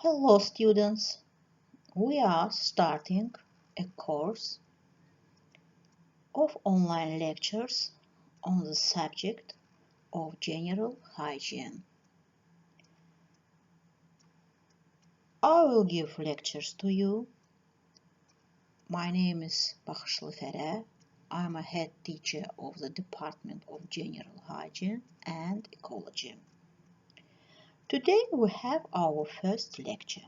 Hello students, we are starting a course of online lectures on the subject of general hygiene. I will give lectures to you. My name is Baxışlı Fərəh. I am a head teacher of the Department of General Hygiene and Ecology. Today we have our first lecture,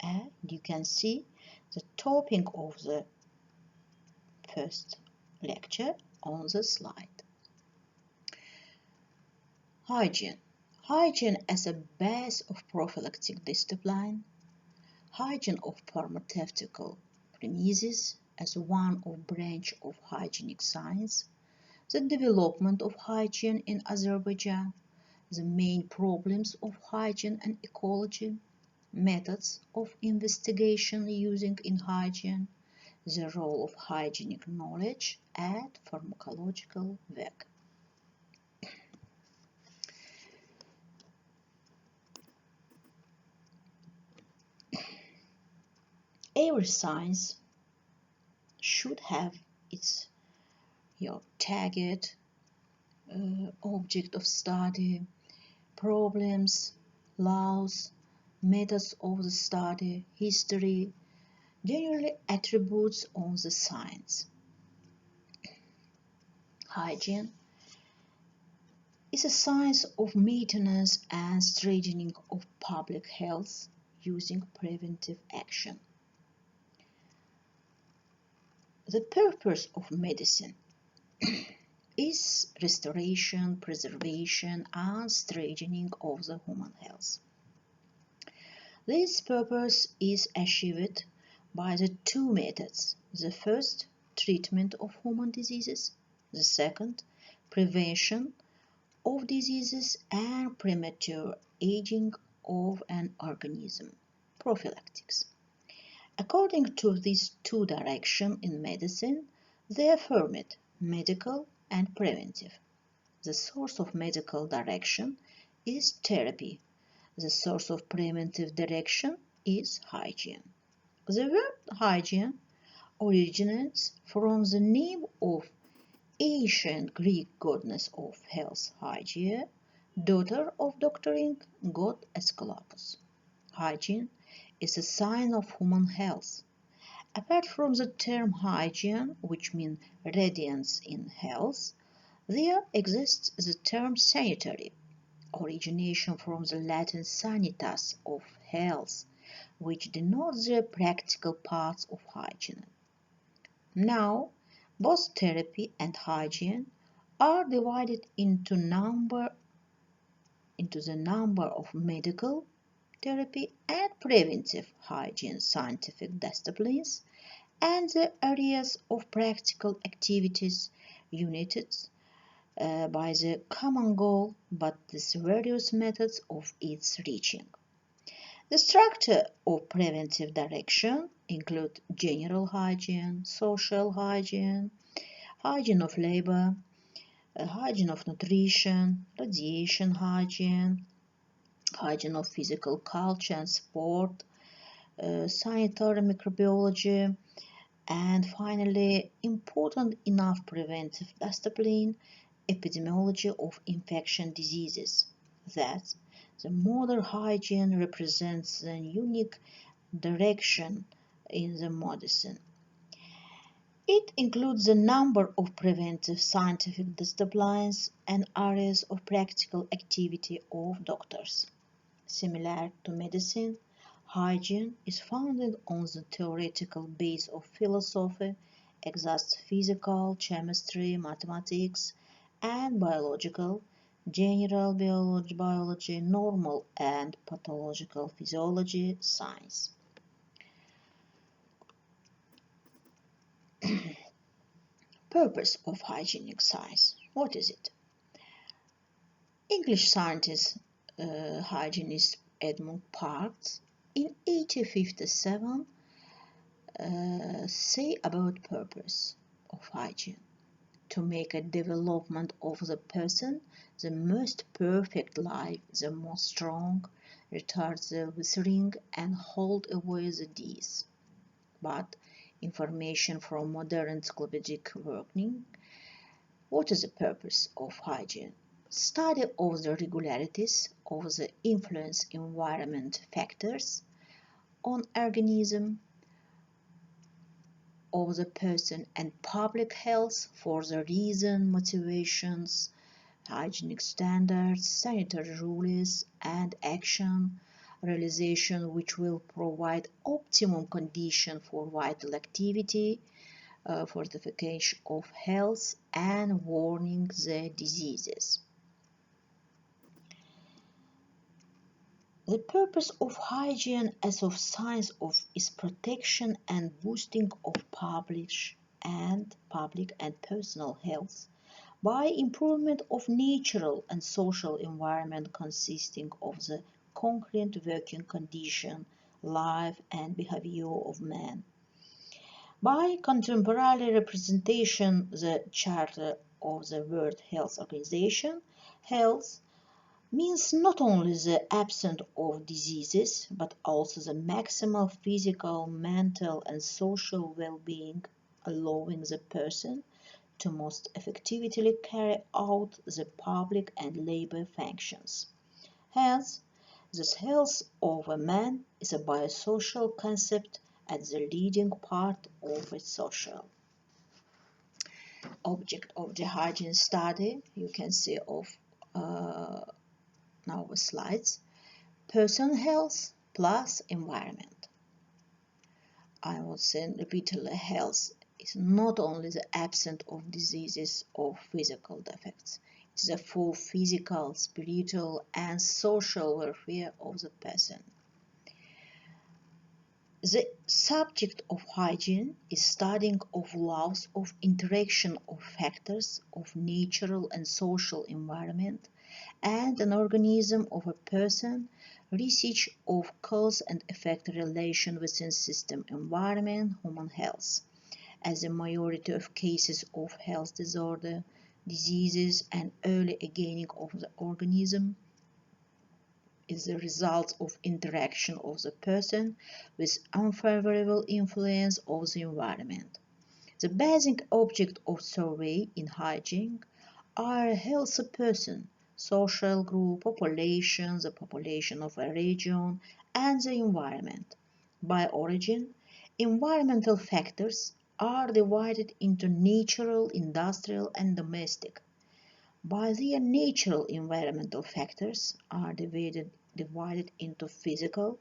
and you can see the topic of the first lecture on the slide. Hygiene. Hygiene as a base of prophylactic discipline. Hygiene of pharmaceutical premises as one of branch of hygienic science. The development of hygiene in Azerbaijan. The main problems of hygiene and ecology. Methods of investigation using in hygiene. The role of hygienic knowledge at pharmacological work. Every science should have its target, object of study, problems, laws, methods of the study, history, generally attributes of the science. Hygiene is a science of maintenance and strengthening of public health using preventive action. The purpose of medicine is restoration, preservation, and strengthening of the human health. This purpose is achieved by the two methods. The first, treatment of human diseases. The second, prevention of diseases and premature aging of an organism, prophylactics. According to these two directions in medicine, they are formed medical and preventive. The source of medical direction is therapy. The source of preventive direction is hygiene. The word hygiene originates from the name of ancient Greek goddess of health, Hygiene, daughter of doctoring god Aesculapius. Hygiene is a sign of human health. Apart from the term hygiene, which means radiance in health, there exists the term sanitary, origination from the Latin sanitas of health, which denotes the practical parts of hygiene. Now, both therapy and hygiene are divided into the number of medical therapy and preventive hygiene scientific disciplines, and the areas of practical activities united by the common goal, but the various methods of its reaching. The structure of preventive direction include general hygiene, social hygiene, hygiene of labor, hygiene of nutrition, radiation hygiene, hygiene of physical culture and sport, sanitary microbiology, and finally, important enough preventive discipline, epidemiology of infection diseases. That the modern hygiene represents the unique direction in the medicine. It includes a number of preventive scientific disciplines and areas of practical activity of doctors. Similar to medicine, hygiene is founded on the theoretical base of philosophy, exhausts physical, chemistry, mathematics, and biological, general biology, normal and pathological physiology, science. Purpose of hygienic science. What is it? English scientist hygienist Edmund Parks in 1857 say about purpose of hygiene to make a development of the person the most perfect life, the most strong, retard the withering, and hold away the disease. But information from modern encyclopedic working. What is the purpose of hygiene? Study of the regularities of the influence environment factors on organism of the person and public health for the reason, motivations, hygienic standards, sanitary rules, and action realization which will provide optimum condition for vital activity, fortification of health, and warning the diseases. The purpose of hygiene as of science is protection and boosting of public and personal health by improvement of natural and social environment consisting of the concrete working condition, life and behavior of man. By contemporary representation, the Charter of the World Health Organization, health means not only the absence of diseases, but also the maximal physical, mental, and social well-being, allowing the person to most effectively carry out the public and labor functions. Hence, this health of a man is a biosocial concept at the leading part of a social object of the hygiene study. You can see of now slides. Person health plus environment. I would say repeatedly, health is not only the absence of diseases or physical defects. It is a full physical, spiritual, and social welfare of the person. The subject of hygiene is studying of laws of interaction of factors of natural and social environment and an organism of a person, research of cause and effect relation within system, environment, human health. As a majority of cases of health disorder, diseases, and early aging of the organism is the result of interaction of the person with unfavorable influence of the environment. The basic object of survey in hygiene are a healthy person, social group, population, the population of a region, and the environment. By origin, environmental factors are divided into natural, industrial, and domestic. By their natural, environmental factors are divided into physical,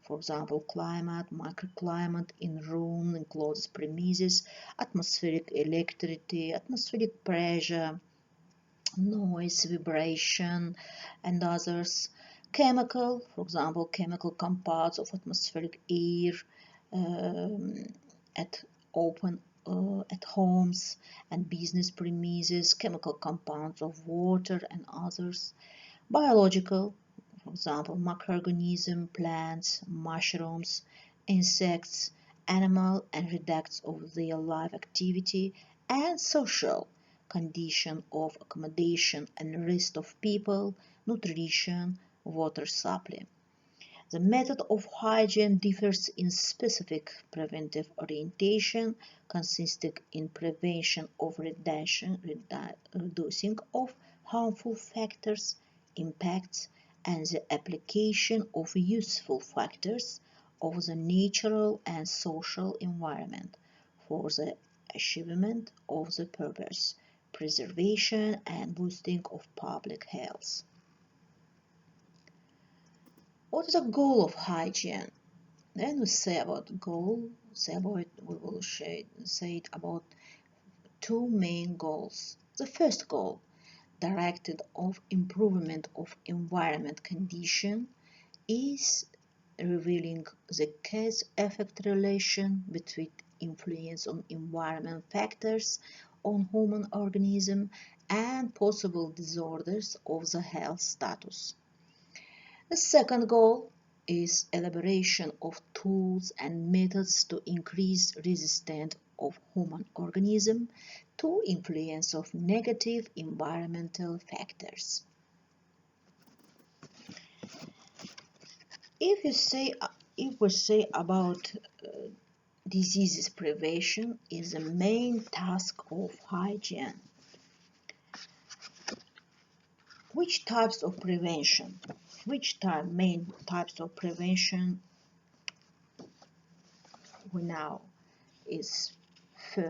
for example, climate, microclimate in room, enclosed premises, atmospheric electricity, atmospheric pressure, noise, vibration, and others. Chemical, for example, chemical compounds of atmospheric air at homes and business premises, chemical compounds of water and others. Biological, for example, microorganisms, plants, mushrooms, insects, animal and reducts of their life activity, and social condition of accommodation and rest of people, nutrition, water supply. The method of hygiene differs in specific preventive orientation, consisting in prevention of reducing of harmful factors, impacts, and the application of useful factors of the natural and social environment for the achievement of the purpose, preservation and boosting of public health. What is the goal of hygiene? Then we say about goal, we will say it about two main goals. The first goal, directed of improvement of environment condition, is revealing the cause-effect relation between influence on environment factors on human organism and possible disorders of the health status. The second goal is elaboration of tools and methods to increase resistance of human organism to influence of negative environmental factors. If we say about diseases prevention is the main task of hygiene. Which types of prevention? Main types of prevention we know is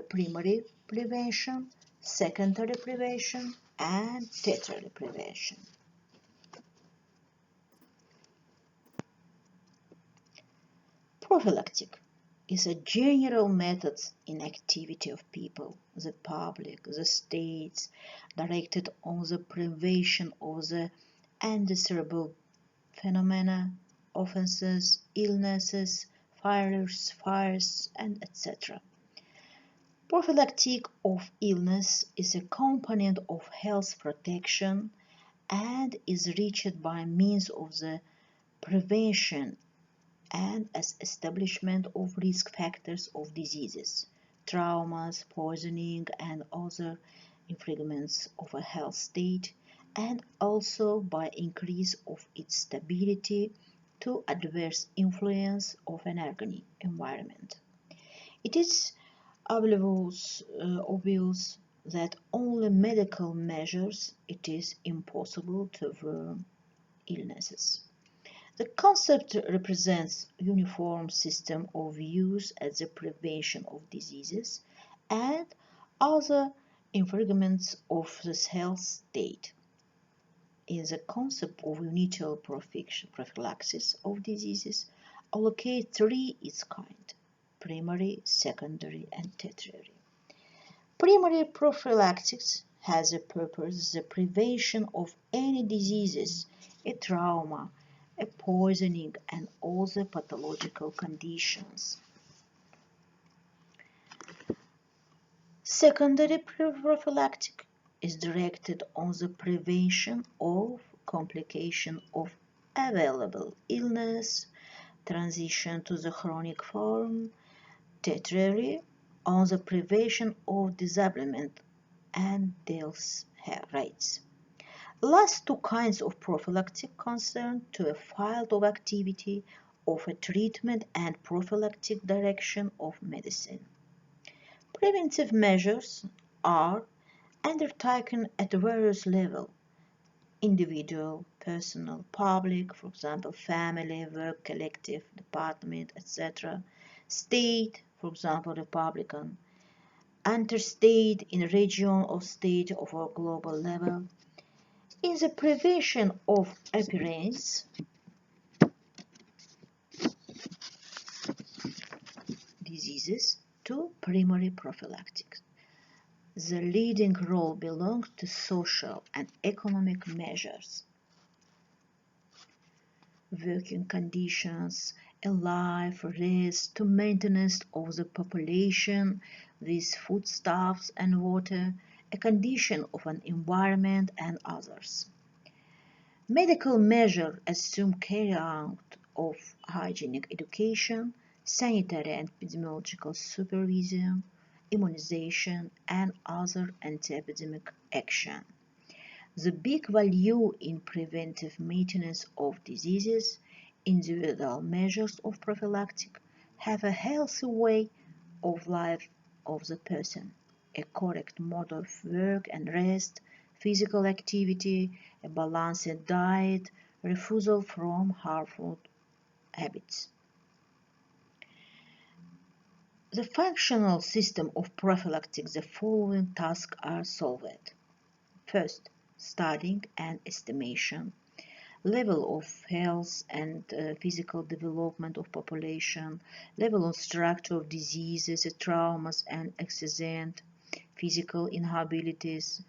primary prevention, secondary prevention, and tertiary prevention. Prophylactic is a general method in activity of people, the public, the states, directed on the prevention of the undesirable phenomena, offenses, illnesses, fires, and etc. Prophylactic of illness is a component of health protection and is reached by means of the prevention and as establishment of risk factors of diseases, traumas, poisoning, and other infringements of a health state, and also by increase of its stability to adverse influence of an environment. It is obvious that only medical measures it is impossible to prevent illnesses. The concept represents a uniform system of use as the prevention of diseases and other infringements of the health state. In the concept of unital prophylaxis of diseases, allocate three its kind: primary, secondary, and tertiary. Primary prophylaxis has a purpose the prevention of any diseases, a trauma, a poisoning, and other pathological conditions. Secondary prophylactic is directed on the prevention of complication of available illness, transition to the chronic form. Tertiary on the prevention of disablement and death rates. Last two kinds of prophylactic concern to a field of activity of a treatment and prophylactic direction of medicine. Preventive measures are undertaken at various levels: individual, personal, public, for example, family, work, collective, department, etc., state, for example, Republican, interstate, in region or state of a global level. In the prevention of appearance diseases to primary prophylactic, the leading role belongs to social and economic measures. Working conditions, a life race to maintenance of the population with foodstuffs and water, a condition of an environment, and others. Medical measures assume carry out of hygienic education, sanitary and epidemiological supervision, immunization, and other anti-epidemic action. The big value in preventive maintenance of diseases, individual measures of prophylactic, have a healthy way of life of the person, a correct mode of work and rest, physical activity, a balanced diet, refusal from harmful habits. The functional system of prophylactic, the following tasks are solved. First, studying and estimation, level of health and physical development of population, level of structure of diseases, traumas and accident, physical inabilities,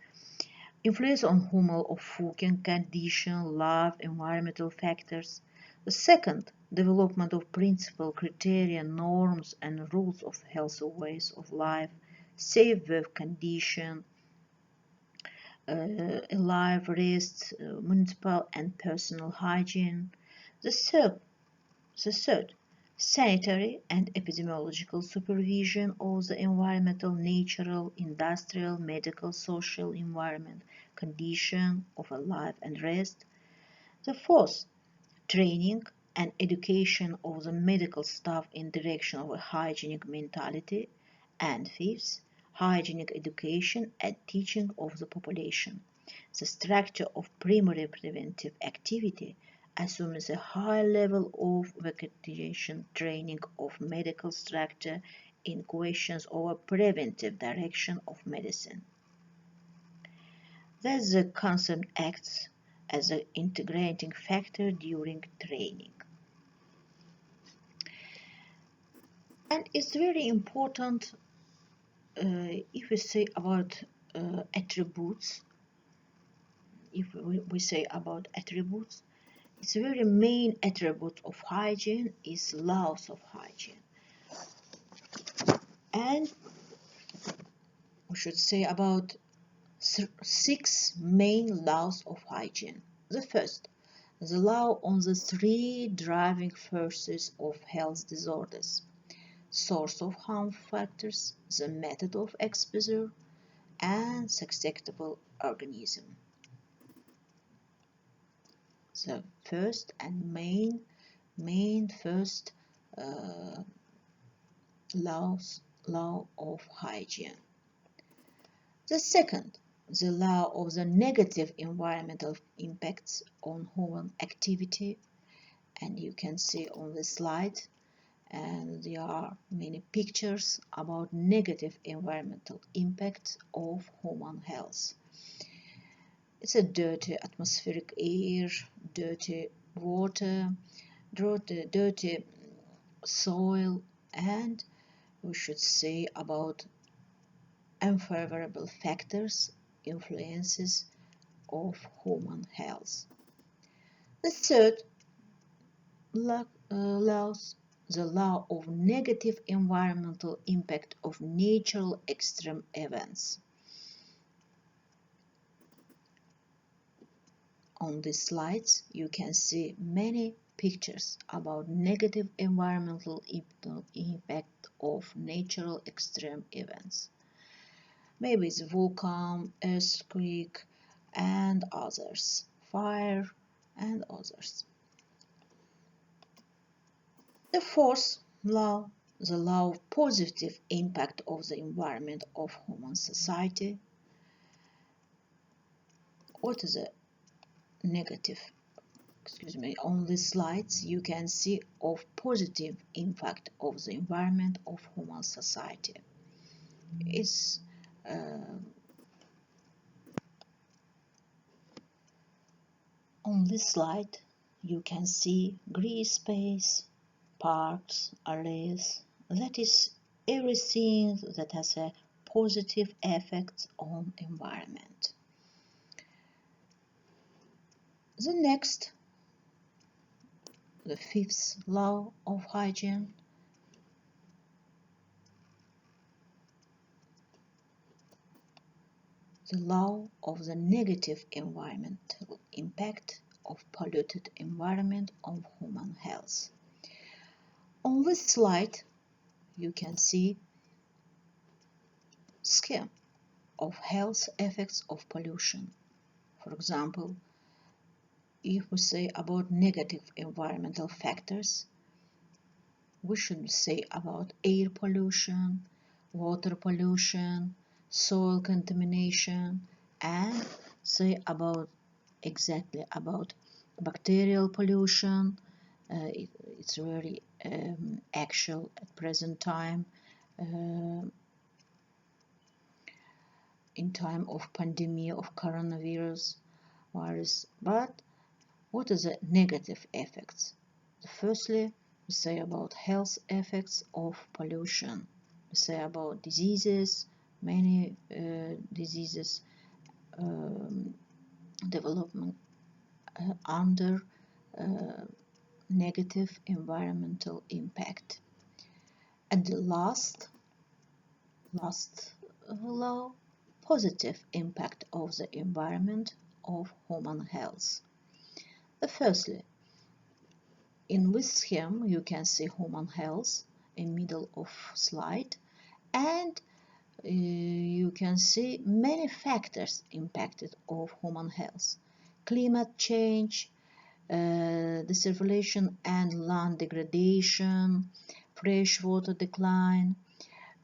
influence on human or working condition, life, environmental factors. The second, development of principles, criteria, norms and rules of healthy ways of life, safe work condition, life, rest, municipal and personal hygiene. The third, sanitary and epidemiological supervision of the environmental, natural, industrial, medical, social environment condition of a life and rest. The fourth, training and education of the medical staff in direction of a hygienic mentality. And fifth, hygienic education and teaching of the population. The structure of primary preventive activity assumes a high level of vocational training of medical structure in questions of a preventive direction of medicine. Thus, the concept acts as an integrating factor during training. And it's very important if we say about attributes. If we say about attributes, its very main attribute of hygiene is laws of hygiene. And we should say about 6 main laws of hygiene. The first, the law on the 3 driving forces of health disorders: source of harm factors, the method of exposure, and susceptible organism. The first and main first law of hygiene. The second, the law of the negative environmental impacts on human activity, and you can see on the slide, and there are many pictures about negative environmental impacts of human health. It's a dirty atmospheric air, dirty water, dirty soil, and we should say about unfavorable factors, influences of human health. The third laws, the law of negative environmental impact of natural extreme events. On these slides, you can see many pictures about negative environmental impact of natural extreme events. Maybe it's volcano, earthquake, and others, fire, and others. The fourth law, the law of positive impact of the environment of human society. What is a negative? On these slides you can see of positive impact of the environment of human society. It's on this slide you can see green space, parks, areas, that is everything that has a positive effect on environment. The next, the fifth law of hygiene, the law of the negative environmental impact of polluted environment on human health. On this slide you can see scheme of health effects of pollution. For example, if we say about negative environmental factors, we should say about air pollution, water pollution, soil contamination, and say about exactly about bacterial pollution. It's very actual at present time, in time of pandemic of coronavirus virus. But what are the negative effects? Firstly, we say about health effects of pollution. We say about diseases, many diseases development under negative environmental impact. And the last law, positive impact of the environment of human health. Firstly, In this scheme, you can see human health in middle of slide, and you can see many factors impacted of human health: climate change, desertification and land degradation, freshwater decline,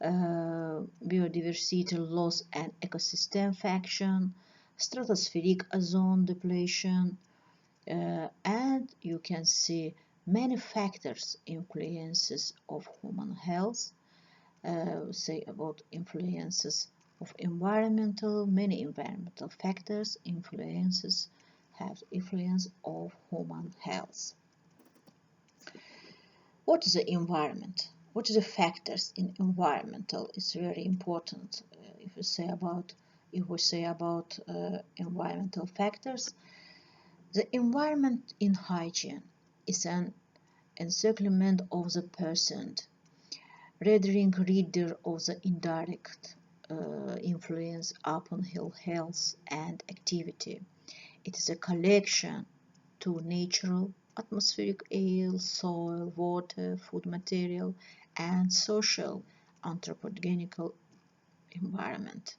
biodiversity loss and ecosystem function, stratospheric ozone depletion, and you can see many factors influences of human health. Say about influences of many environmental factors have influence of human health. What is the environment? What are the factors in environmental? It's very important. If we say about environmental factors, the environment in hygiene is an encirclement of the person, rendering reader of the indirect influence upon health and activity. It is a collection to natural, atmospheric air, soil, water, food material, and social anthropogenical environment.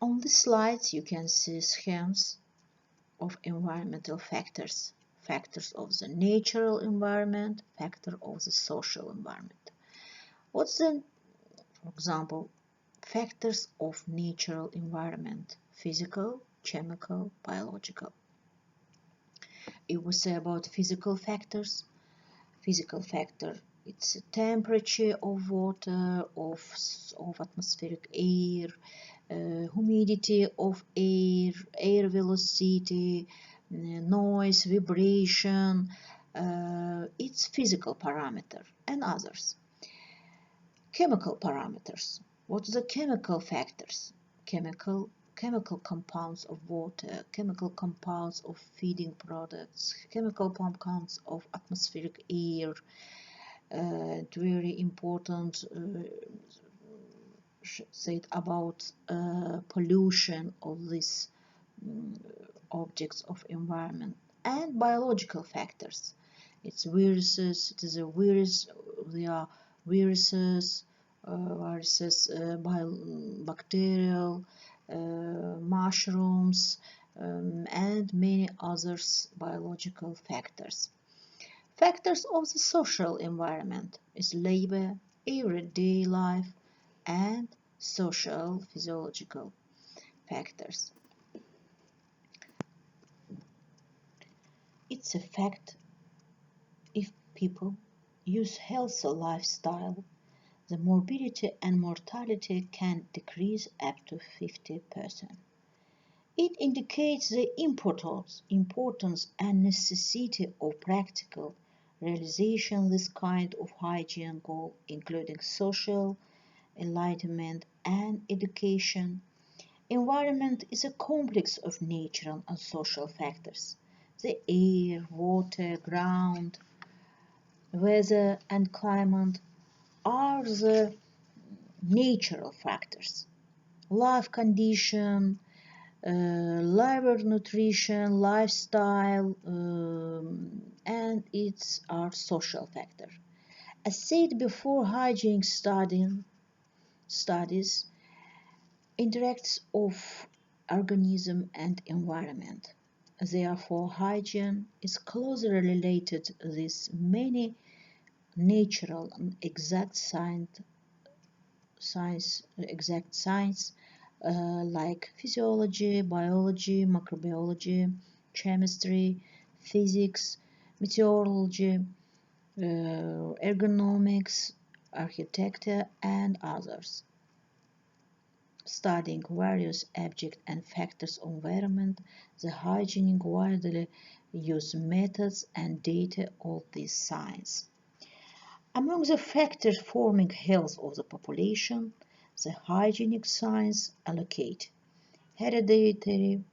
On the slides, you can see schemes of environmental factors: factors of the natural environment, factor of the social environment. What's the, for example, factors of natural environment? Physical, chemical, biological. If we say about physical factors, physical factor, it's the temperature of water, of atmospheric air, humidity of air, air velocity, noise, vibration, its physical parameter, and others. Chemical parameters. What are the chemical factors? Chemical compounds of water, chemical compounds of feeding products, chemical compounds of atmospheric air. Very important said about pollution of these objects of environment. And biological factors. It's viruses. It is a virus. They are viruses, bacterial, mushrooms, and many others biological factors. Factors of the social environment is labor, everyday life, and social physiological factors. It's a fact if people use healthy lifestyle, the morbidity and mortality can decrease up to 50%. It indicates the importance and necessity of practical realization of this kind of hygiene goal, including social enlightenment and education. Environment is a complex of natural and social factors. The air, water, ground, weather, and climate are the natural factors. Life condition, labor, nutrition, lifestyle, and its are social factors. As said before, hygiene studies interacts of organism and environment. Therefore, hygiene is closely related to these many natural and exact science like physiology, biology, microbiology, chemistry, physics, meteorology, ergonomics, architecture, and others. Studying various objects and factors of environment, the hygienic widely used methods and data of this science. Among the factors forming health of the population, the hygienic science allocate hereditary,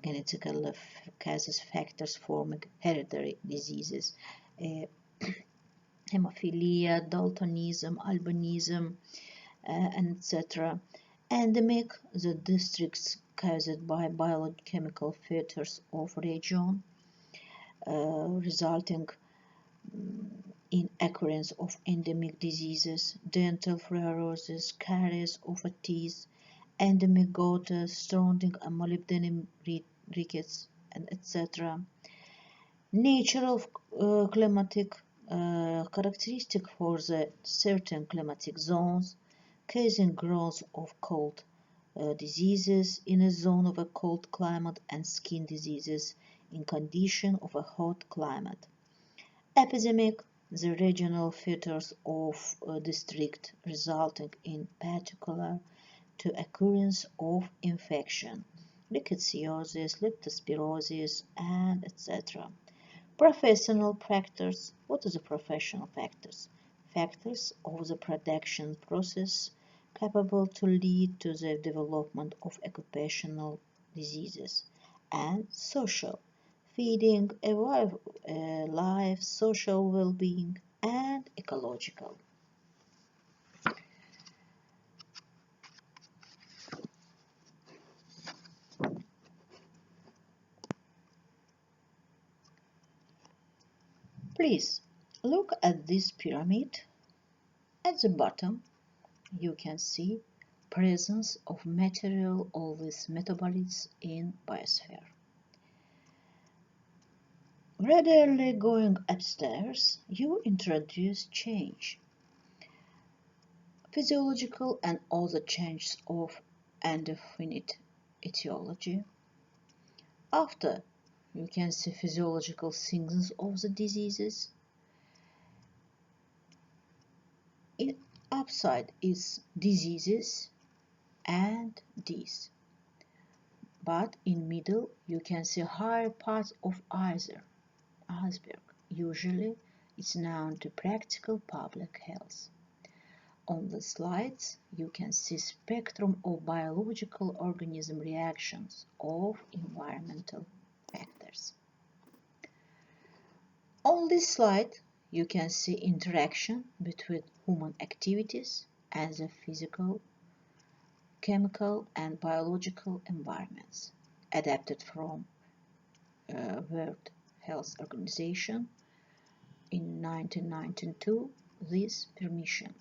genetical causes factors forming hereditary diseases, hemophilia, daltonism, albinism, etc. Endemic, the districts caused by biochemical features of region, resulting in occurrence of endemic diseases, dental fluorosis, caries of a teeth, endemic gout, strontium and molybdenum rickets, and etc. Nature of climatic characteristic for the certain climatic zones, causing growth of cold diseases in a zone of a cold climate and skin diseases in condition of a hot climate. Epidemic, the regional features of a district resulting in particular to occurrence of infection, rickettsiosis, leptospirosis, and etc. Professional factors. What are the professional factors? Factors of the production process capable to lead to the development of occupational diseases. And social. Feeding, a life, social well-being, and ecological. Please look at this pyramid. At the bottom, you can see presence of material of these metabolites in biosphere. Gradually going upstairs, you introduce change, physiological and other changes of indefinite etiology. After, you can see physiological signals of the diseases. In upside is diseases and these. But in middle, you can see higher parts of iceberg. Usually, it's known to practical public health. On the slides, you can see spectrum of biological organism reactions of environmental factors. On this slide, you can see interaction between human activities and the physical, chemical, and biological environments adapted from World Health Organization in 1992 this permission.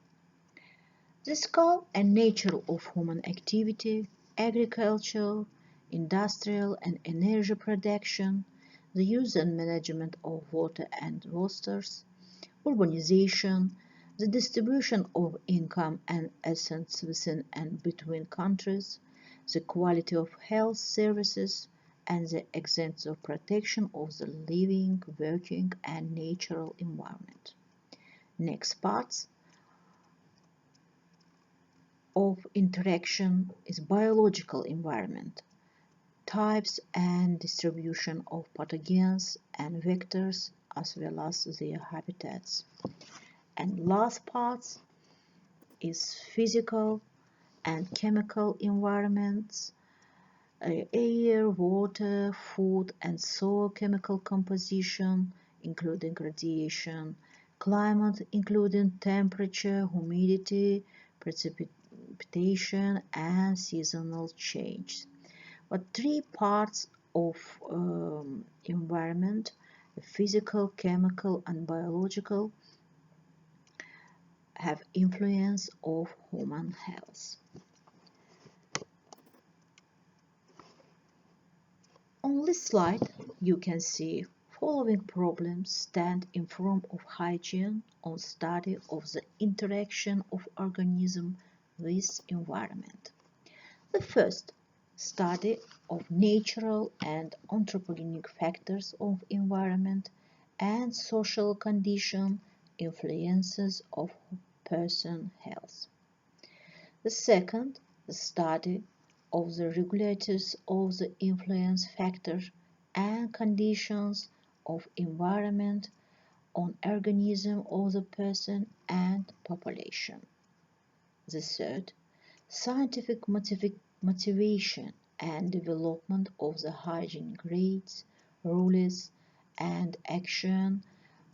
The scale and nature of human activity, agriculture, industrial and energy production, the use and management of water and waters, urbanization, the distribution of income and assets within and between countries, the quality of health services, and the extent of protection of the living, working, and natural environment. Next parts of interaction is biological environment, types and distribution of pathogens and vectors as well as their habitats. And last part is physical and chemical environments, air, water, food and soil chemical composition, including radiation, climate, including temperature, humidity, precipitation, and seasonal change. But three parts of environment, physical, chemical, and biological, have influence of human health. On this slide, you can see following problems stand in front of hygiene on study of the interaction of organism with environment. The first, study of natural and anthropogenic factors of environment and social condition influences of person health. The second, the study of the regulators of the influence factors and conditions of environment on organism of the person and population. The third, scientific motivation and development of the hygienic rates, rules, and action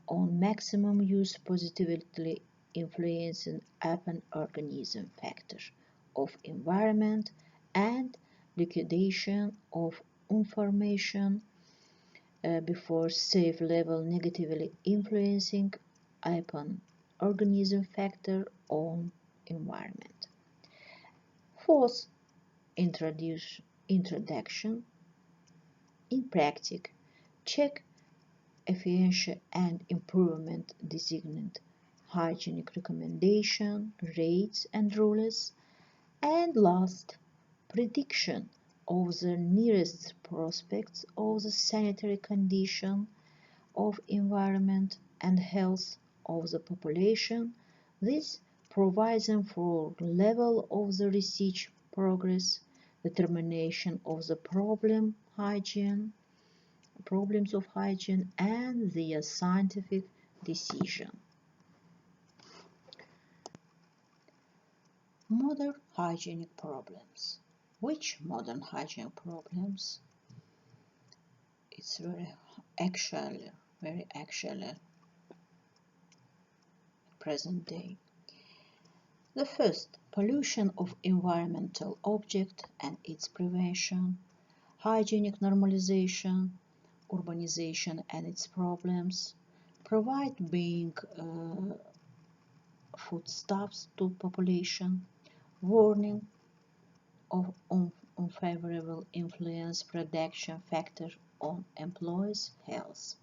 on maximum use positively influencing upon organism factors of environment and liquidation of information before safe level negatively influencing upon organism factor on environment. Fourth, introduction in practice, check efficiency and improvement designate hygienic recommendation, rates and rules, and last, prediction of the nearest prospects of the sanitary condition of environment and health of the population. This provides them for level of the research progress, determination of the problems of hygiene, and their scientific decision. Modern hygienic problems. Which modern hygienic problems? It's very actual present day. The first, pollution of environmental object and its prevention, hygienic normalization, urbanization and its problems, provide being foodstuffs to population, warning of unfavorable influence production factor on employees' health.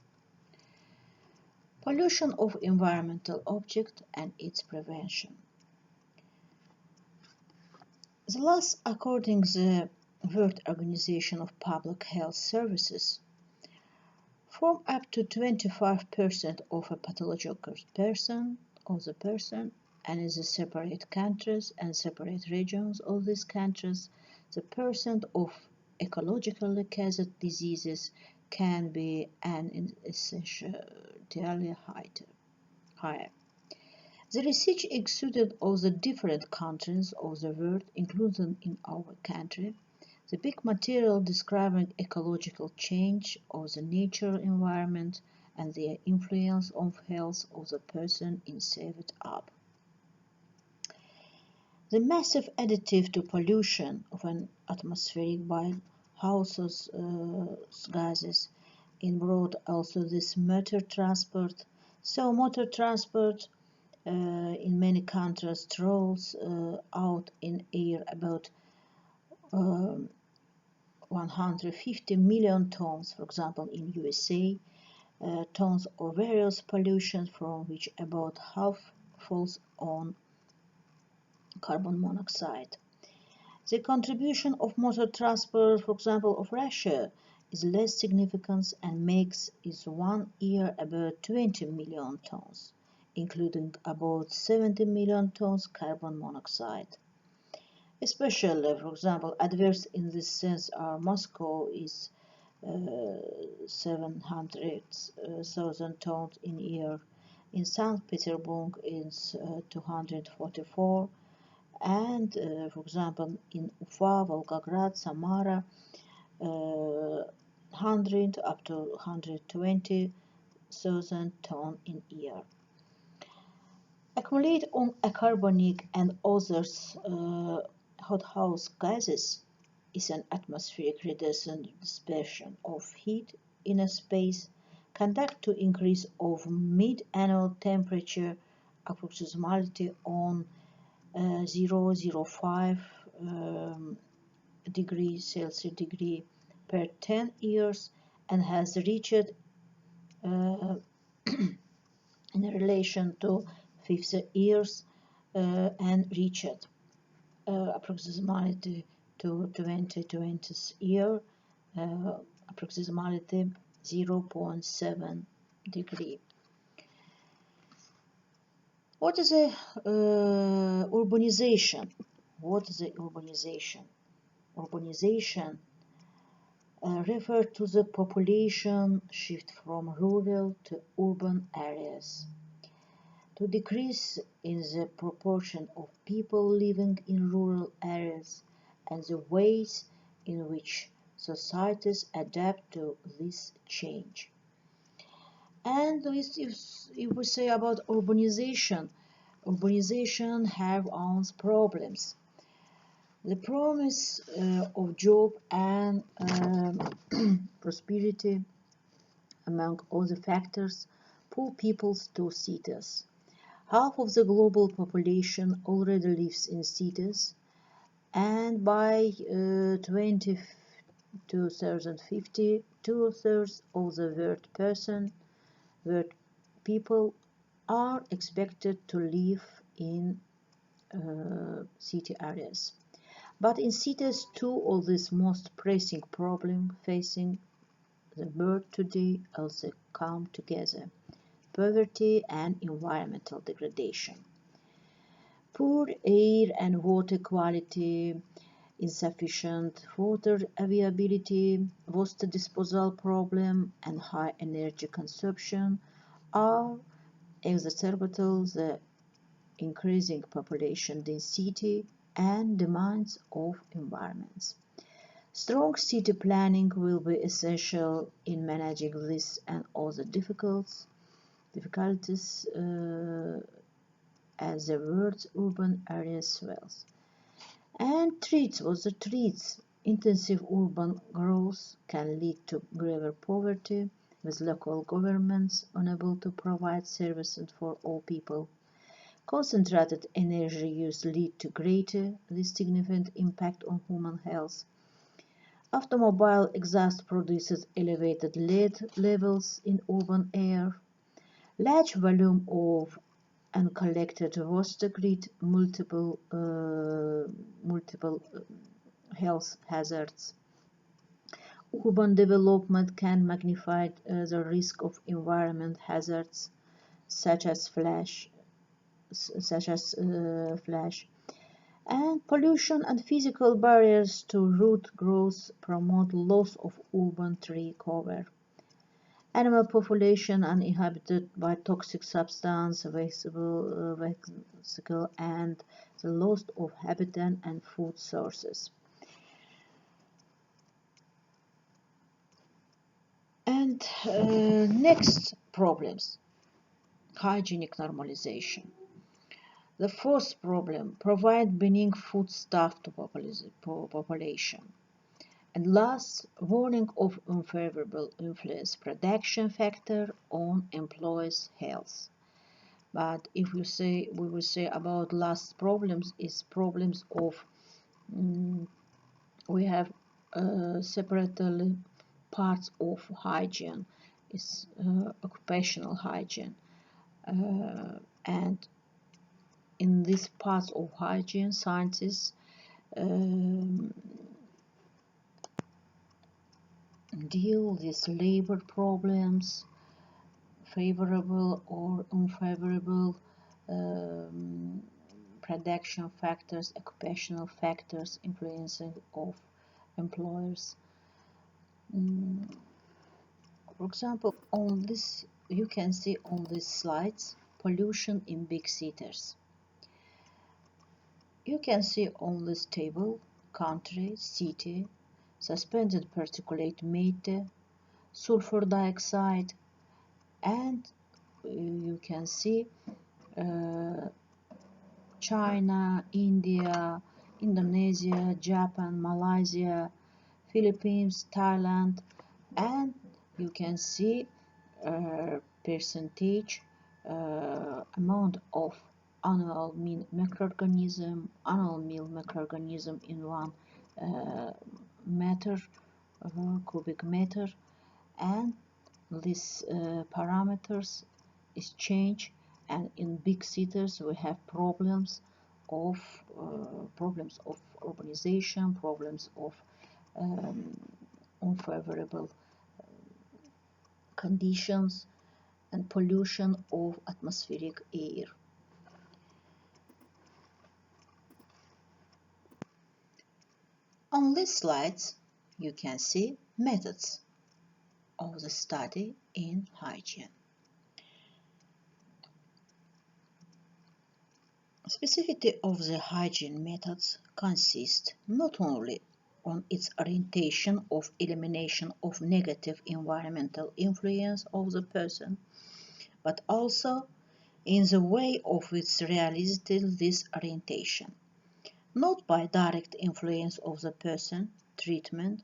Pollution of environmental object and its prevention. The last, according to the World Organization of Public Health Services, form up to 25% of a pathological person and in the separate countries and separate regions of these countries, the percent of ecologically caused diseases can be an essentially higher. The research exuded of the different countries of the world, including in our country, the big material describing ecological change of the natural environment and their influence on health of the person is saved up. The massive additive to pollution of an atmospheric by household gases involved also this motor transport. So motor transport in many countries throws out in air about 150 million tons, for example, in USA, tons of various pollution, from which about half falls on carbon monoxide. The contribution of motor transport, for example, of Russia, is less significant and makes its 1 year about 20 million tons, including about 70 million tons carbon monoxide. Especially, for example, adverse in this sense are Moscow is 700,000 tons in a year. In St. Petersburg is 244, and for example in Ufa, Volgograd, Samara, 100 up to 120,000 tons in a year. Accumulate on acarbonic and others hothouse gases is an atmospheric reduction dispersion of heat in a space conduct to increase of mid-annual temperature approximately on 0.05 degrees Celsius per 10 years and has reached in relation to 50 years and reached approximately to 2020 year approximately 0.7 degree. What is a urbanization? What is a urbanization? Urbanization refers to the population shift from rural to urban areas. To decrease in the proportion of people living in rural areas and the ways in which societies adapt to this change. And if we say about urbanization, urbanization have own problems. The promise of job and prosperity Among other factors, pull people to cities. Half of the global population already lives in cities, and by 2050, two-thirds of the world people are expected to live in city areas. But in cities, two of these most pressing problems facing the world today also come together: poverty and environmental degradation. Poor air and water quality, insufficient water availability, waste disposal problem, and high energy consumption are exacerbating the increasing population density and demands of environments. Strong city planning will be essential in managing this and other difficulties as the world's urban area swells. And treats. Intensive urban growth can lead to greater poverty, with local governments unable to provide services for all people. Concentrated energy use lead to greater, significant impact on human health. Automobile exhaust produces elevated lead levels in urban air. Large volume of uncollected waste create multiple health hazards. Urban development can magnify the risk of environment hazards such as flash, and pollution and physical barriers to root growth promote loss of urban tree cover. Animal population uninhabited by toxic substance, vehicle, and the loss of habitat and food sources. And next problems: hygienic normalization. The fourth problem: provide benign foodstuff to population. And last, warning of unfavorable influence production factor on employees' health. But if we will say about last problems is problems of we have separately parts of hygiene is occupational hygiene, and in this part of hygiene, scientists deal with labor problems, favorable or unfavorable production factors, occupational factors influencing of employers. For example, on this you can see on these slides pollution in big cities. You can see on this table country, city, suspended particulate matter, sulfur dioxide, and you can see China, India, Indonesia, Japan, Malaysia, Philippines, Thailand, and you can see percentage amount of annual mean microorganism in 1 meter, cubic meter, and these parameters is changed, and in big cities we have problems of urbanization, problems of unfavorable conditions and pollution of atmospheric air. On these slides you can see methods of the study in hygiene. Specificity of the hygiene methods consists not only on its orientation of elimination of negative environmental influence of the person, but also in the way of its realizing this orientation, not by direct influence of the person treatment,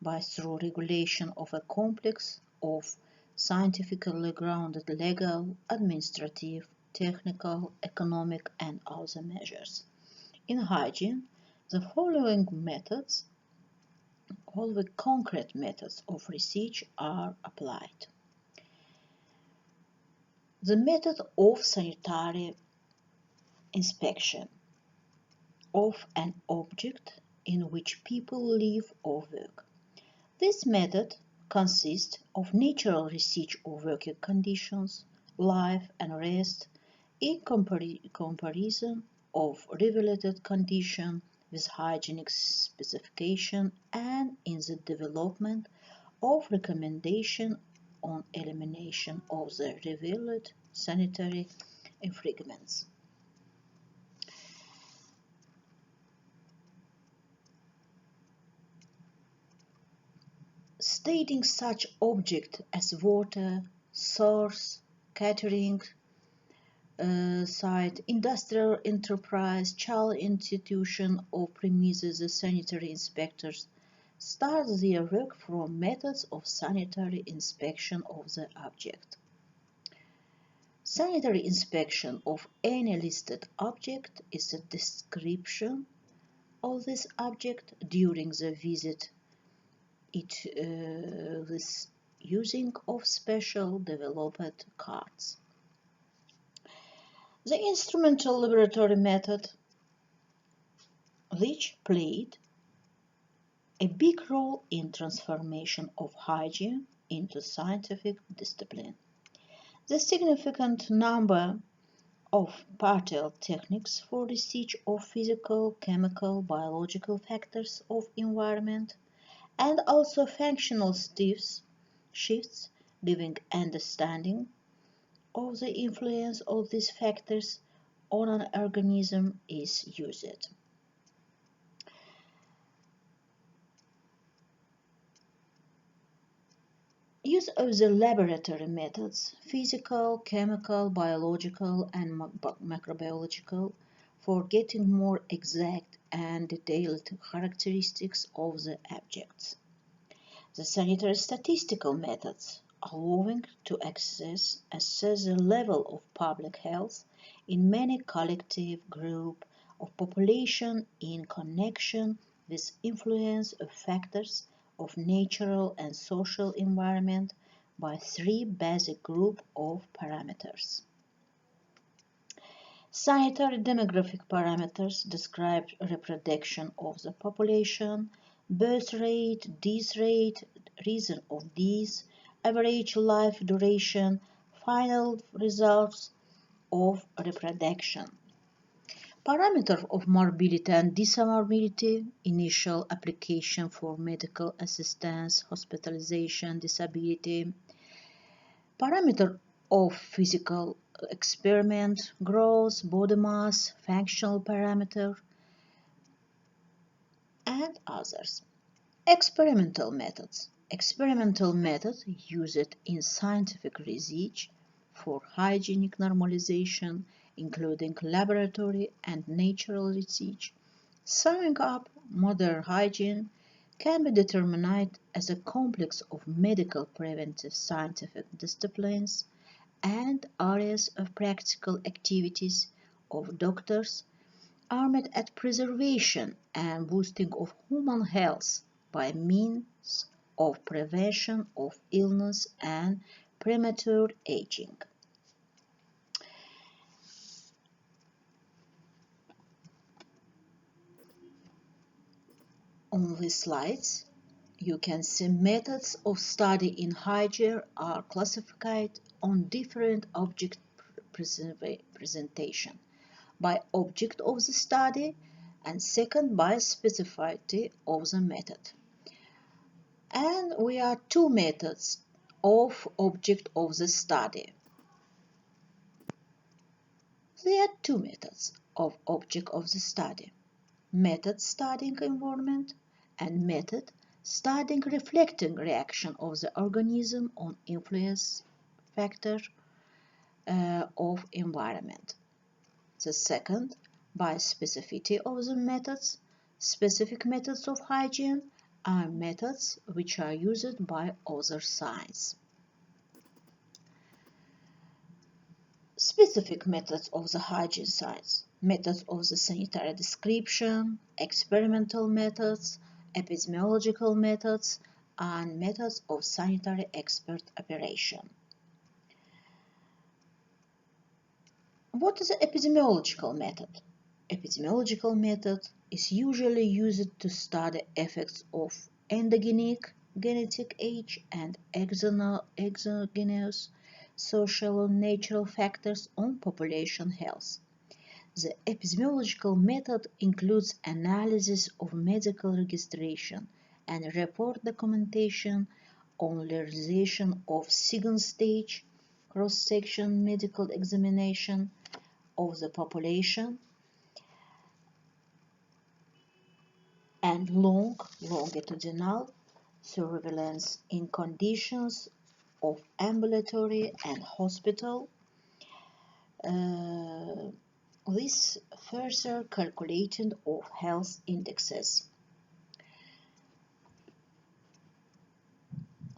but through regulation of a complex of scientifically grounded legal, administrative, technical, economic, and other measures. In hygiene, the following concrete methods of research are applied. The method of sanitary inspection of an object in which people live or work. This method consists of natural research of working conditions, life and rest, in comparison of regulated condition with hygienic specification, and in the development of recommendation on elimination of the revealed sanitary infringements. Stating such objects as water, source, catering site, industrial enterprise, child institution, or premises, the sanitary inspectors start their work from methods of sanitary inspection of the object. Sanitary inspection of any listed object is a description of this object during the visit, with using of special developed cards. The instrumental laboratory method, which played a big role in transformation of hygiene into scientific discipline. The significant number of partial techniques for research of physical, chemical, biological factors of environment, and also functional shifts giving understanding of the influence of these factors on an organism is used. Use of the laboratory methods, physical, chemical, biological, and microbiological, for getting more exact and detailed characteristics of the objects. The sanitary statistical methods, allowing to assess the level of public health in many collective groups of population in connection with influence of factors of natural and social environment by three basic groups of parameters. Sanitary demographic parameters describe reproduction of the population, birth rate, death rate, reason of death, average life duration, final results of reproduction. Parameter of morbidity and dismorbidity, initial application for medical assistance, hospitalization, disability. Parameter of physical experiment, growth, body mass, functional parameter, and others. Experimental methods. Experimental methods used in scientific research for hygienic normalization, including laboratory and natural research. Summing up, modern hygiene can be determined as a complex of medical preventive scientific disciplines and areas of practical activities of doctors aimed at preservation and boosting of human health by means of prevention of illness and premature aging. On these slides, you can see methods of study in hygiene are classified on different object presentation by object of the study and second by specificity of the method. And we are two methods of object of the study. There are two methods of object of the study. Method studying environment and method studying reflecting reaction of the organism on influence factor of environment. The second, by specificity of the methods, specific methods of hygiene are methods which are used by other science. Specific methods of the hygiene science, methods of the sanitary description, experimental methods, epidemiological methods, and methods of sanitary expert operation. What is an epidemiological method? Epidemiological method is usually used to study effects of endogenic, genetic age, and exogenous social or natural factors on population health. The epidemiological method includes analysis of medical registration and report documentation on realization of second stage cross-section medical examination of the population and longitudinal surveillance in conditions of ambulatory and hospital. This further calculating of health indexes.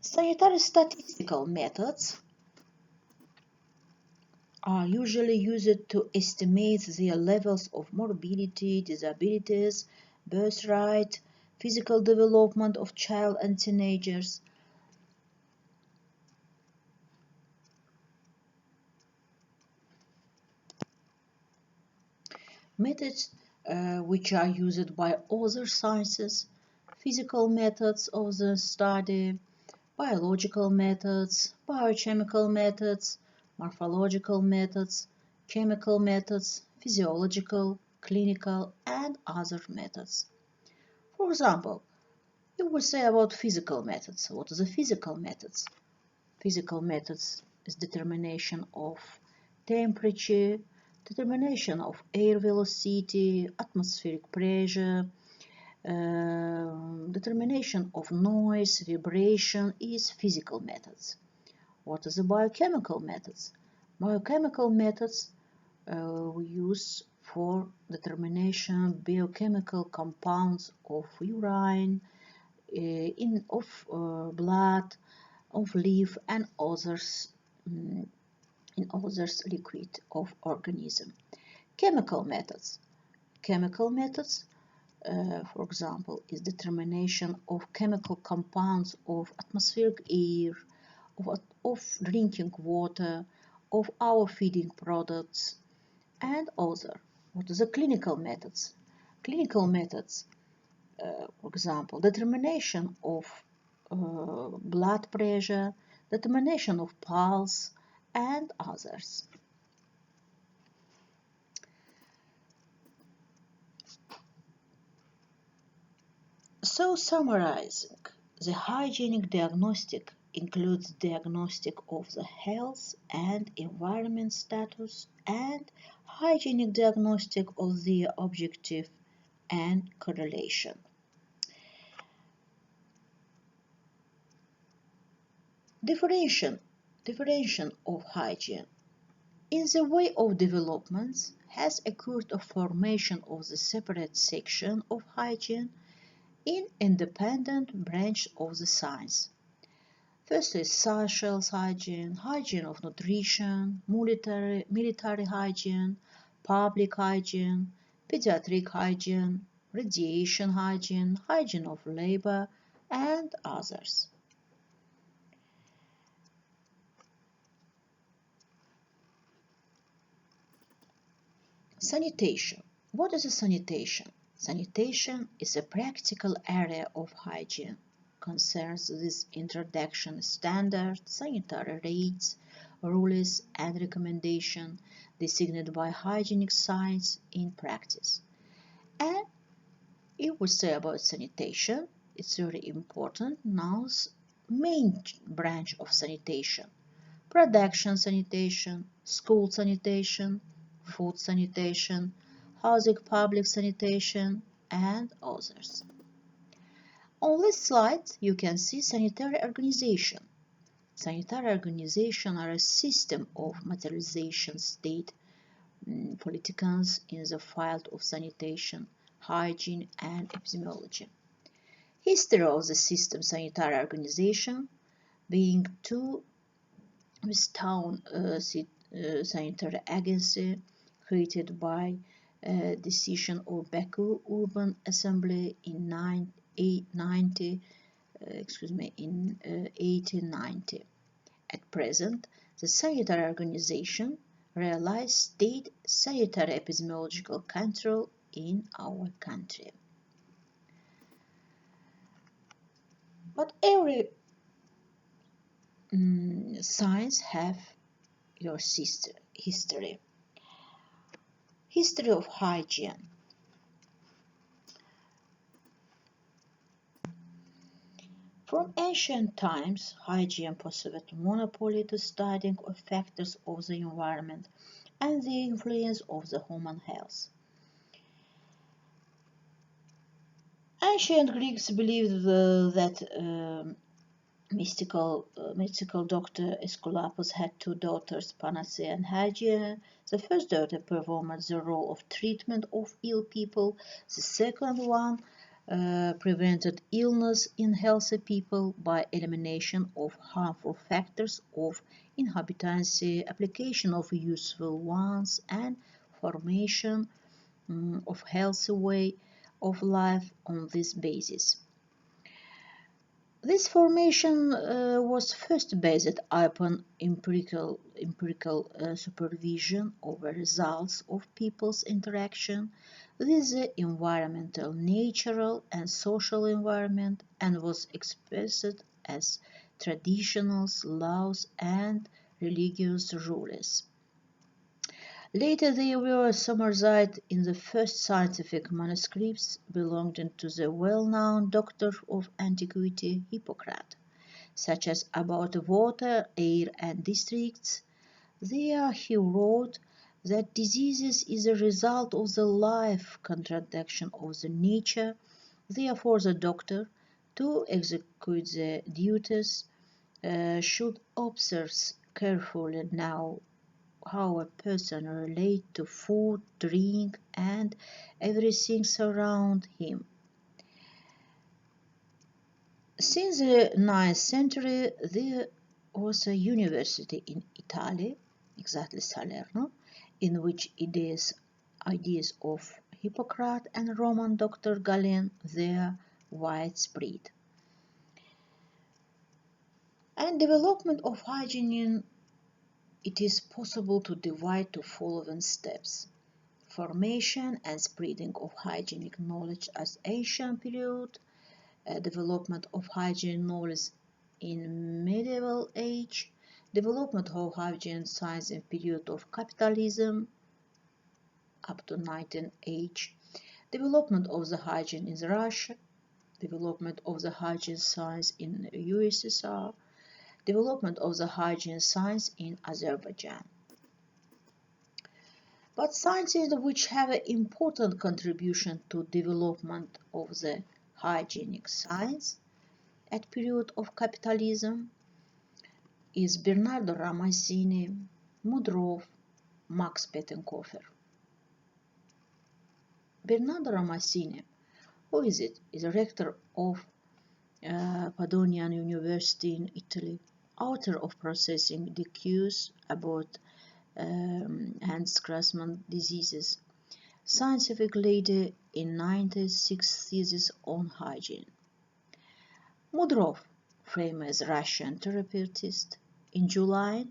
Sanitary statistical methods are usually used to estimate the levels of morbidity, disabilities, birth rate, physical development of child and teenagers. Methods which are used by other sciences, physical methods of the study, biological methods, biochemical methods, morphological methods, chemical methods, physiological, clinical, and other methods. For example, you will say about physical methods. What are the physical methods? Physical methods is determination of temperature, determination of air velocity, atmospheric pressure, determination of noise, vibration is physical methods. What are the biochemical methods? Biochemical methods we use for determination of biochemical compounds of urine, of blood, of leaf, and others in others liquid of organism. Chemical methods. Chemical methods, for example, is determination of chemical compounds of atmospheric air, of drinking water, of our feeding products, and other. What are the clinical methods? Clinical methods, for example, determination of blood pressure, determination of pulse, and others. So summarizing, the hygienic diagnostic includes diagnostic of the health and environment status and hygienic diagnostic of the objective and correlation. Differentiation of hygiene. In the way of developments has occurred a formation of the separate section of hygiene in independent branch of the science. Firstly, social hygiene, hygiene of nutrition, military hygiene, public hygiene, pediatric hygiene, radiation hygiene, hygiene of labor, and others. Sanitation. What is a sanitation? Sanitation is a practical area of hygiene. Concerns with introduction standards, sanitary rates, rules, and recommendations designated by hygienic science in practice. And if we say about sanitation, it's very important. Now, main branch of sanitation: production sanitation, school sanitation, food sanitation, housing public sanitation, and others. On this slide, you can see sanitary organization. Sanitary organization are a system of materialization state politicans in the field of sanitation, hygiene, and epidemiology. History of the system sanitary organization being two with town sanitary agency created by decision of Baku Urban Assembly in 1890. At present, the sanitary organization realizes state sanitary epidemiological control in our country. But every science have your history. History of hygiene. From ancient times, hygiene possessed monopoly to studying of factors of the environment and the influence of the human health. Ancient Greeks believed that mystical doctor Aesculapius had two daughters, Panacea and Hygiene. The first daughter performed the role of treatment of ill people. The second one prevented illness in healthy people by elimination of harmful factors of inhabitancy, application of useful ones, and formation of healthy way of life on this basis. This formation was first based upon empirical supervision over results of people's interaction with the environmental, natural, and social environment, and was expressed as traditions, laws, and religious rules. Later they were summarized in the first scientific manuscripts belonging to the well-known doctor of antiquity, Hippocrates, such as about water, air, and districts. There he wrote that diseases is a result of the life contradiction of the nature. Therefore the doctor, to execute the duties, should observe carefully now how a person relates to food, drink, and everything surround him. Since the 9th century, there was a university in Italy, exactly Salerno, in which ideas of Hippocrates and Roman doctor Galen were widespread. And development of hygiene, it is possible to divide to following steps: formation and spreading of hygienic knowledge as ancient period, development of hygiene knowledge in medieval age, development of hygiene science in period of capitalism up to 19th age, development of the hygiene in Russia, development of the hygiene science in USSR, development of the hygiene science in Azerbaijan. But sciences which have an important contribution to development of the hygienic science at period of capitalism is Bernardo Ramazzini, Mudrov, Max Pettenkofer. Bernardo Ramazzini, who is it? Is a rector of Padonian University in Italy, author of Processing Decus about Hans-Cressman diseases, scientific leader in 96 theses on hygiene. Mudrov, famous Russian therapist, in July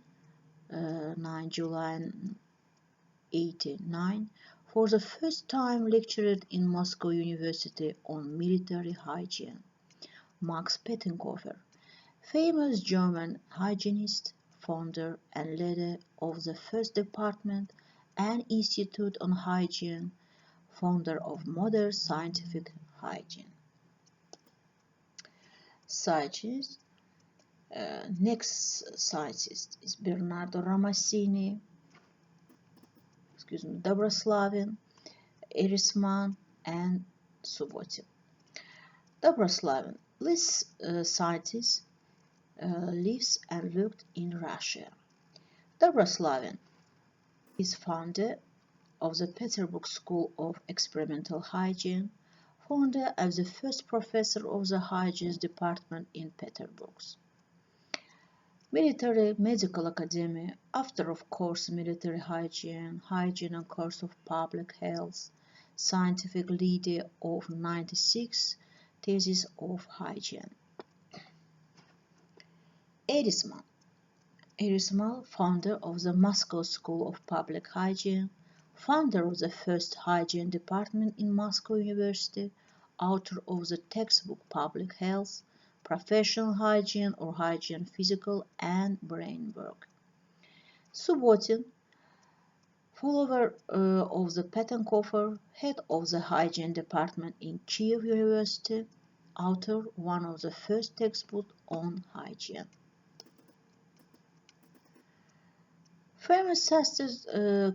89, for the first time lectured in Moscow University on military hygiene. Max Pettenkofer, famous German hygienist, founder and leader of the first department and Institute on Hygiene, founder of modern scientific hygiene. Scientist, next scientist is Bernardo Ramazzini, Dobroslavin, Erisman, and Subbotin. Dobroslavin, this scientist lives and worked in Russia. Dobroslavin is founder of the Petersburg School of Experimental Hygiene, founder as the first professor of the hygiene department in Petersburg. Military Medical Academy, after of course military hygiene, hygiene and course of public health, scientific leader of 96 thesis of hygiene. Erisman, founder of the Moscow School of Public Hygiene, founder of the first hygiene department in Moscow University, author of the textbook Public Health, Professional Hygiene or Hygiene Physical and Brain Work. Subbotin, follower of the Petenkoffer, head of the hygiene department in Kiev University, author one of the first textbooks on hygiene. Famous sisters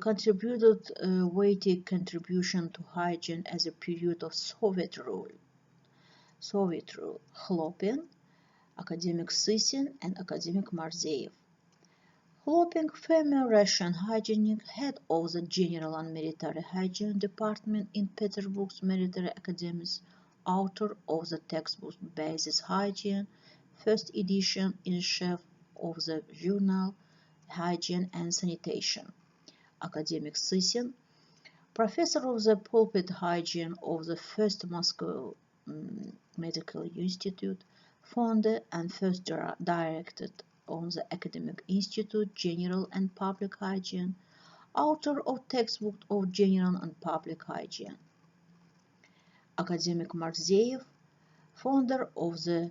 contributed a weighty contribution to hygiene as a period of Soviet rule. Chlopin, academic Sisin, and academic Marzeyev. Chlopin, female Russian hygienic, head of the General and Military Hygiene Department in Petersburg's military academies, author of the textbook Basis Hygiene, first edition in chief of the journal Hygiene and Sanitation. Academic Sisin, professor of the pulpit hygiene of the first Moscow Medical Institute, founder and first directed on the Academic Institute General and Public Hygiene, author of textbook of General and Public Hygiene. Academic Marzeyev, founder of the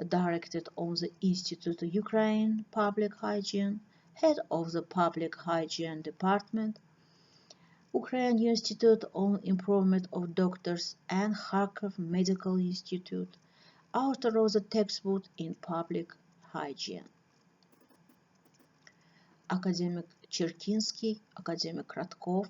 directed on the Institute of Ukraine Public Hygiene, head of the Public Hygiene Department, Ukraine Institute on Improvement of Doctors and Kharkov Medical Institute, author of the textbook in Public Hygiene. Academic Cherkinsky, Academic Radkov.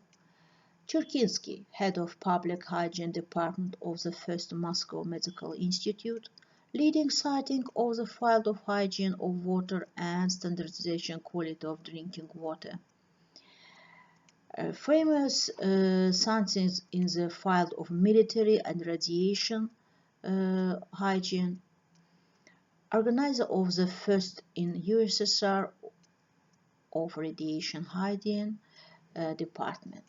Cherkinsky, head of Public Hygiene Department of the first Moscow Medical Institute, leading citing of the field of hygiene of water and standardization quality of drinking water. Famous scientists in the field of military and radiation hygiene, organizer of the first in USSR of radiation hygiene department.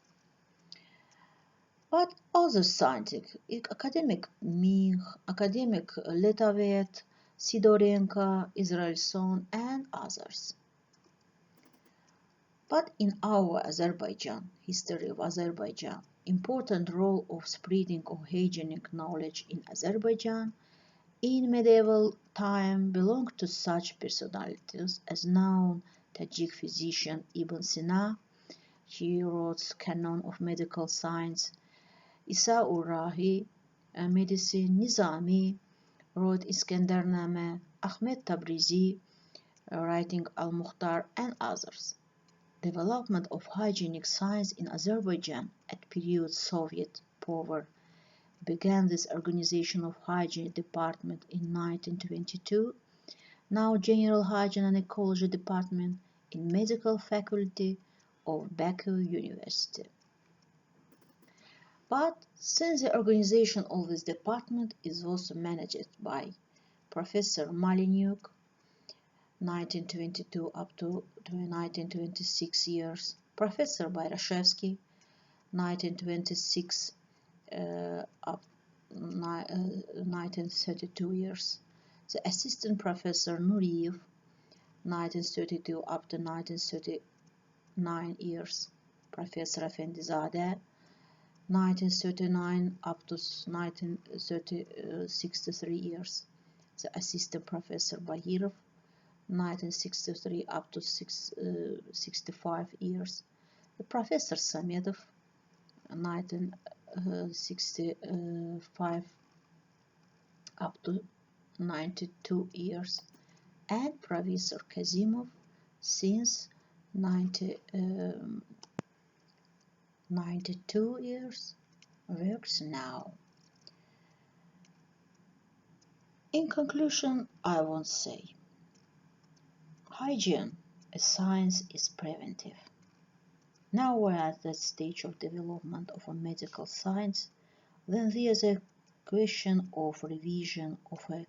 But other scientists, academic Mich, academic Letavet, Sidorenko, Israelson, and others. But in our Azerbaijan, history of Azerbaijan, important role of spreading of hygienic knowledge in Azerbaijan in medieval time belonged to such personalities as known Tajik physician Ibn Sina. He wrote Canon of Medical Science. Isa Urahi, medicine. Nizami wrote Iskandername. Ahmed Tabrizi, writing Al-Mukhtar, and others. Development of hygienic science in Azerbaijan at period Soviet power began this organization of hygiene department in 1922, now General Hygiene and Ecology Department in Medical Faculty of Baku University. But since the organization of this department is also managed by Professor Malinyuk, 1922 up to 1926 years, Professor Bayrashevsky, 1926 up 1932 years, the Assistant Professor Nuriev, 1932 up to 1939 years, Professor Efendizadeh, 1939 up to 1963 years, the Assistant Professor Bahirov, 1963 up to 65 years, the Professor Samedov, 1965 up to 92 years, and Professor Kazimov since 92 years works now. In conclusion, I won't say hygiene as science is preventive. Now we're at that stage of development of a medical science, then there's a question of revision of a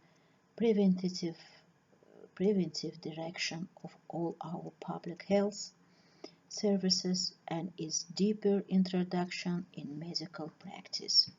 preventive direction of all our public health services and its deeper introduction in medical practice.